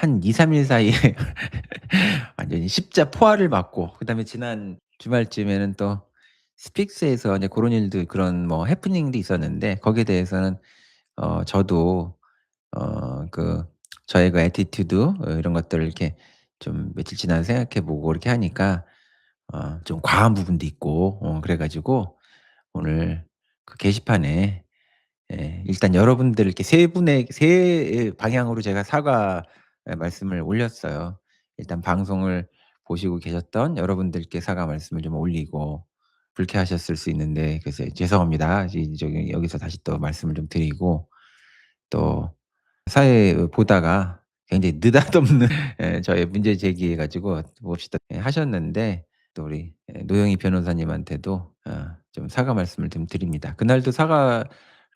한 2-3일 사이에 완전히 십자 포화를 맞고, 그다음에 지난 주말쯤에는 또 스픽스에서 이제 고런 일도, 그런 뭐 해프닝도 있었는데, 거기에 대해서는 저도 그 저의 그 애티튜드, 이런 것들을 이렇게 좀 며칠 지나서 생각해 보고 이렇게 하니까 좀 과한 부분도 있고, 그래 가지고 오늘 그 게시판에, 일단 여러분들 이렇게 세 분의 세 방향으로 제가 사과 말씀을 올렸어요. 일단 방송을 보시고 계셨던 여러분들께 사과 말씀을 좀 올리고, 불쾌하셨을 수 있는데 그래서 죄송합니다. 저기 여기서 다시 또 말씀을 좀 드리고, 또 사회 보다가 굉장히 느닷없는 저의 문제 제기해 가지고 봅시다 하셨는데, 또 우리 노영희 변호사님한테도 좀 사과 말씀을 좀 드립니다. 그날도 사과를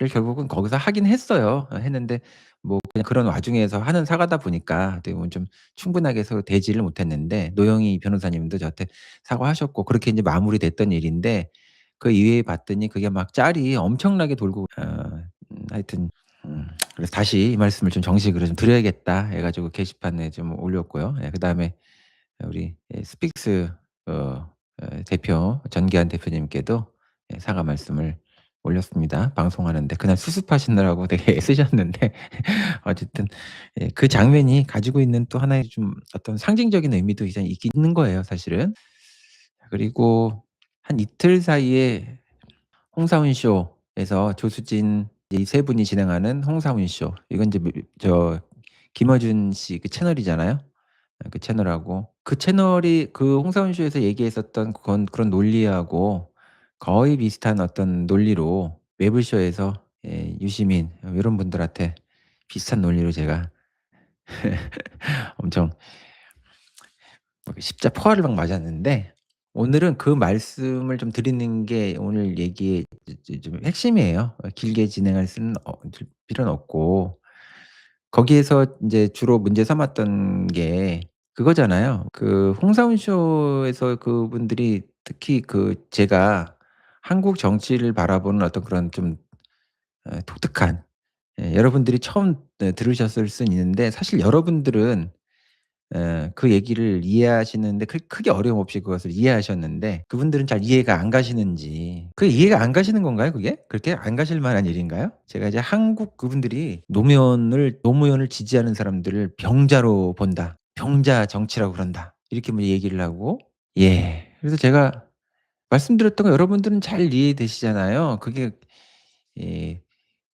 결국은 거기서 하긴 했어요. 했는데 뭐 그냥 그런 와중에서 하는 사과다 보니까 어떻게 보면 좀 충분하게 서로 대지를 못했는데, 노영희 변호사님도 저한테 사과하셨고 그렇게 인제 마무리됐던 일인데, 그 이후에 봤더니 그게 막 짤이 엄청나게 돌고, 하여튼 그래서 다시 이 말씀을 좀 정식으로 좀 드려야겠다 해 가지고 게시판에 좀 올렸고요. 그다음에 우리 스픽스 대표 전기한 대표님께도 사과 말씀을 올렸습니다. 방송하는데 그날 수습하시느라고 되게 애쓰셨는데 어쨌든 그 장면이 가지고 있는 또 하나의 좀 어떤 상징적인 의미도 이제 있는 거예요, 사실은. 그리고 한 이틀 사이에 홍사훈 쇼에서 조수진, 이 세 분이 진행하는 홍사훈 쇼, 이건 이제 김어준 씨 그 채널이잖아요. 그 채널하고, 그 채널이 그 홍사훈 쇼에서 얘기했었던 그런 논리하고 거의 비슷한 어떤 논리로 매불쇼에서 유시민 요런 분들한테 비슷한 논리로 제가 엄청 십자 포화를 막 맞았는데, 오늘은 그 말씀을 좀 드리는 게 오늘 얘기의 좀 핵심이에요. 길게 진행할 수는 필요는 없고, 거기에서 인제 주로 문제 삼았던 게 그거잖아요. 그 홍사훈 쇼에서 그분들이 특히 제가 한국 정치를 바라보는 어떤 그런 좀 독특한, 여러분들이 처음 들으셨을 수는 있는데, 사실 여러분들은 그 얘기를 이해하시는데 크게 어려움 없이 그것을 이해하셨는데, 그분들은 잘 이해가 안 가시는지, 그게 이해가 안 가시는 건가요, 그게? 그렇게 안 가실 만한 일인가요? 제가 이제 한국 그분들이 노무현을 지지하는 사람들을 병자로 본다. 병자 정치라고 그런다. 이렇게 뭐 얘기를 하고, 그래서 제가 말씀드렸던 거 여러분들은 잘 이해되시잖아요. 그게 예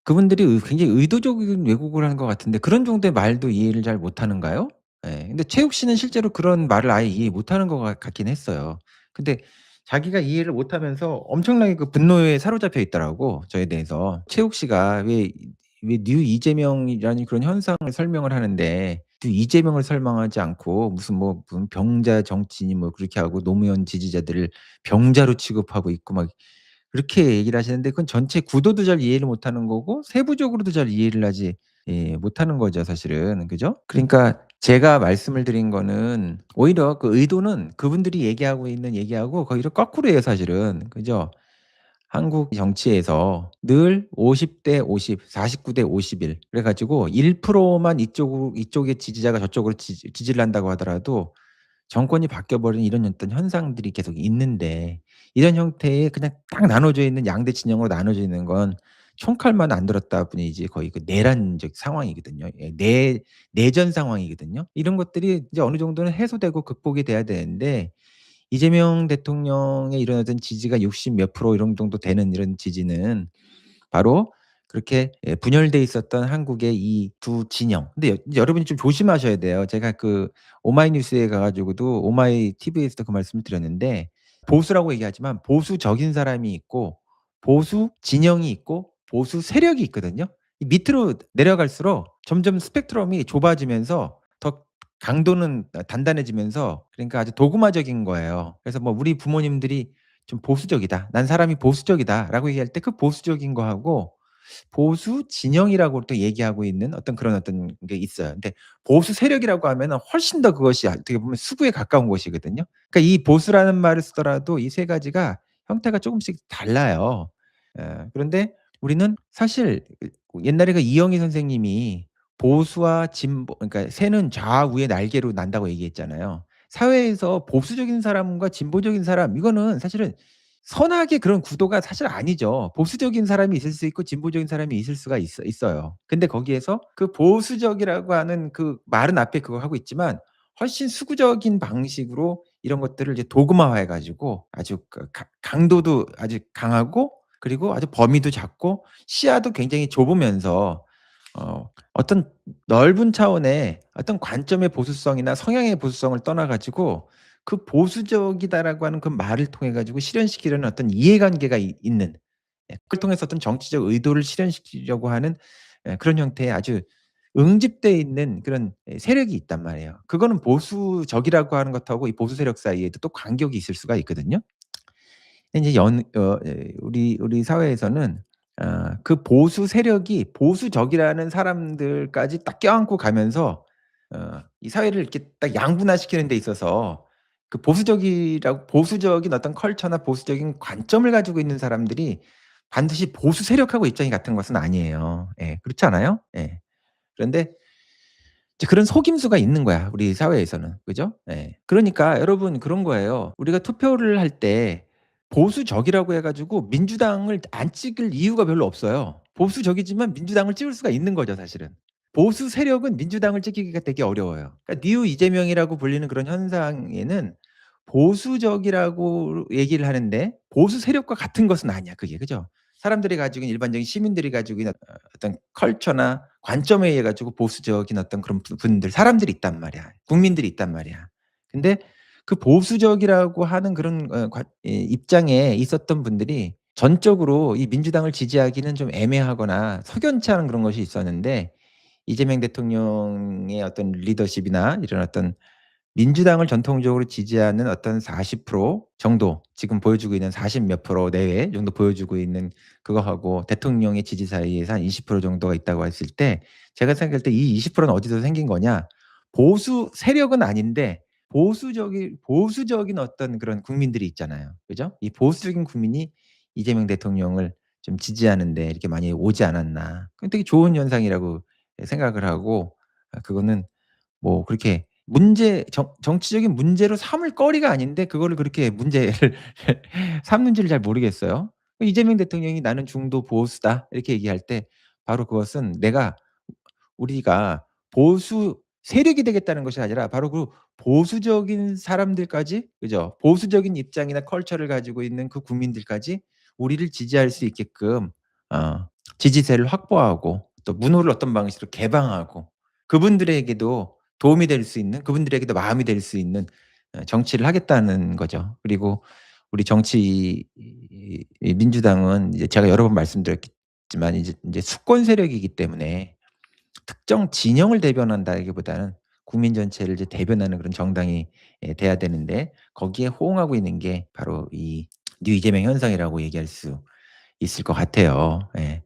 그분들이 굉장히 의도적인 왜곡을 하는 것 같은데, 그런 정도의 말도 이해를 잘 못하는가요? 근데 최욱 씨는 실제로 그런 말을 아예 이해 못하는 것 같긴 했어요. 근데 자기가 이해를 못하면서 엄청나게 그 분노에 사로잡혀 있더라고, 저에 대해서. 최욱 씨가 왜 뉴 이재명이라는 그런 현상을 설명을 하는데, 뉴 이재명을 설명하지 않고 무슨 병자 정치인이 뭐 그렇게 하고 노무현 지지자들을 병자로 취급하고 있고 막 그렇게 얘기를 하시는데, 그건 전체 구도도 잘 이해를 못하는 거고 세부적으로도 잘 이해를 하지 못하는 거죠, 사실은. 그죠? 그러니까 제가 말씀을 드린 거는 오히려 그 의도는 그분들이 얘기하고 있는 얘기하고 거의 거꾸로예요, 사실은. 그죠? 한국 정치에서 늘 50대 50, 49대 51 그래 가지고 1%만 이쪽의 지지자가 저쪽으로 지지를 한다고 하더라도 정권이 바뀌어 버리는 이런 어떤 현상들이 계속 있는데, 이런 형태의 그냥 딱 나눠져 있는 양대 진영으로 나눠져 있는 건 총칼만 안 들었다 뿐이지 거의 그 내란적 상황이거든요. 내전 상황이거든요. 이런 것들이 이제 어느 정도는 해소되고 극복이 돼야 되는데, 이재명 대통령의 이런 어떤 지지가 60 몇 프로 이런 정도 되는 이런 지지는 바로 그렇게 분열돼 있었던 한국의 이 두 진영. 근데 여러분이 좀 조심하셔야 돼요. 제가 그 오마이뉴스에 가 가지고도, 오마이 TV에서도 그 말씀을 드렸는데, 보수라고 얘기하지만 보수적인 사람이 있고 보수 진영이 있고 보수 세력이 있거든요. 이 밑으로 내려갈수록 점점 스펙트럼이 좁아지면서 더 강도는 단단해지면서, 그러니까 아주 도구마적인 거예요. 그래서 뭐 우리 부모님들이 좀 "보수적이다. 난 사람이 보수적이다."라고 얘기할 때 그 보수적인 거하고 보수 진영이라고 또 얘기하고 있는 어떤 게 있어요. 근데 보수 세력이라고 하면은 훨씬 더 그것이 어떻게 보면 수구에 가까운 것이거든요. 그러니까 이 보수라는 말을 쓰더라도 이 세 가지가 형태가 쪼금씩 달라요. 그런데 우리는 사실 옛날에 그 이영희 선생님이 보수와 진보, 그러니까 새는 좌우의 날개로 난다고 얘기했잖아요. 사회에서 보수적인 사람과 진보적인 사람, 이거는 사실은 선악의 그런 구도가 사실 아니죠. 보수적인 사람이 있을 수 있고 진보적인 사람이 있을 수가 있어요. 근데 거기에서 그 보수적이라고 하는 그 말은 앞에 그거 하고 있지만 훨씬 수구적인 방식으로 이런 것들을 이제 도구화해 가지고 아주 그 강도도 아주 강하고, 그리고 아주 범위도 작고 시야도 굉장히 좁으면서 어떤 넓은 차원의 어떤 관점의 보수성이나 성향의 보수성을 떠나 가지고 그 보수적이다라고 하는 그 말을 통해 가지고 실현시키려는 어떤 이해관계가 있는, 그걸 통해서 어떤 정치적 의도를 실현시키려고 하는 그런 형태의 아주 응집돼 있는 그런 세력이 있단 말이에요. 그거는 보수적이라고 하는 것하고 이 보수 세력 사이에도 또 간격이 있을 수가 있거든요. 근데 이제 우리 사회에서는 그 보수 세력이 보수적이라는 사람들까지 딱 껴안고 가면서 이 사회를 이렇게 딱 양분화시키는 데 있어서 그 보수적인 어떤 컬처나 보수적인 관점을 가지고 있는 사람들이 반드시 보수 세력하고 입장이 같은 것은 아니에요. 예. 그렇지 않아요? 예. 그런데 이제 그런 속임수가 있는 거야, 우리 사회에서는. 그죠? 예. 그러니까 여러분 그런 거예요. 우리가 투표를 할 때 보수적이라고 해 가지고 민주당을 안 찍을 이유가 별로 없어요. 보수적이지만 민주당을 찍을 수가 있는 거죠, 사실은. 보수 세력은 민주당을 찍기가 되게 어려워요. 그러니까 뉴 이재명이라고 불리는 그런 현상에는 보수적이라고 얘기를 하는데 보수 세력과 같은 것은 아니야, 그게. 그죠? 사람들이 가지고 있는, 일반적인 시민들이 가지고 있는 어떤 컬처나 관점에 의해 가지고 보수적인 어떤 그런 분들, 사람들이 있단 말이야. 국민들이 있단 말이야. 근데 그 보수적이라고 하는 그런 입장에 있었던 분들이 전적으로 이 민주당을 지지하기는 좀 애매하거나 석연치 않은 그런 것이 있었는데, 이재명 대통령의 어떤 리더십이나 이런 어떤 민주당을 전통적으로 지지하는 어떤 40% 정도, 지금 보여주고 있는 40 몇 프로 내외 정도 보여주고 있는 그거하고 대통령의 지지 사이에서 한 20% 정도가 있다고 했을 때, 제가 생각할 때 이 20%는 어디서 생긴 거냐? 보수 세력은 아닌데 보수적인 어떤 그런 국민들이 있잖아요. 그죠? 이 보수적인 국민이 이재명 대통령을 좀 지지하는 데 이렇게 많이 오지 않았나. 그건 되게 좋은 현상이라고 생각을 하고, 그거는 뭐 그렇게 정치적인 문제로 삼을 거리가 아닌데 그거를 그렇게 문제를 삼는지를 잘 모르겠어요. 이재명 대통령이 "나는 중도 보수다." 이렇게 얘기할 때 바로 그것은 우리가 보수 세력이 되겠다는 것이 아니라 바로 그 보수적인 사람들까지, 그죠? 보수적인 입장이나 컬처를 가지고 있는 그 국민들까지 우리를 지지할 수 있게끔 지지세를 확보하고 또 문호를 어떤 방식으로 개방하고 그분들에게도 도움이 될 수 있는, 그분들에게도 마음이 될 수 있는 정치를 하겠다는 거죠. 그리고 우리 정치 이 민주당은 이제 제가 여러 번 말씀드렸지만 이제 수권 세력이기 때문에 특정 진영을 대변한다기보다는 국민 전체를 이제 대변하는 그런 정당이 돼야 되는데, 거기에 호응하고 있는 게 바로 이 뉴 이재명 현상이라고 얘기할 수 있을 것 같아요. 예.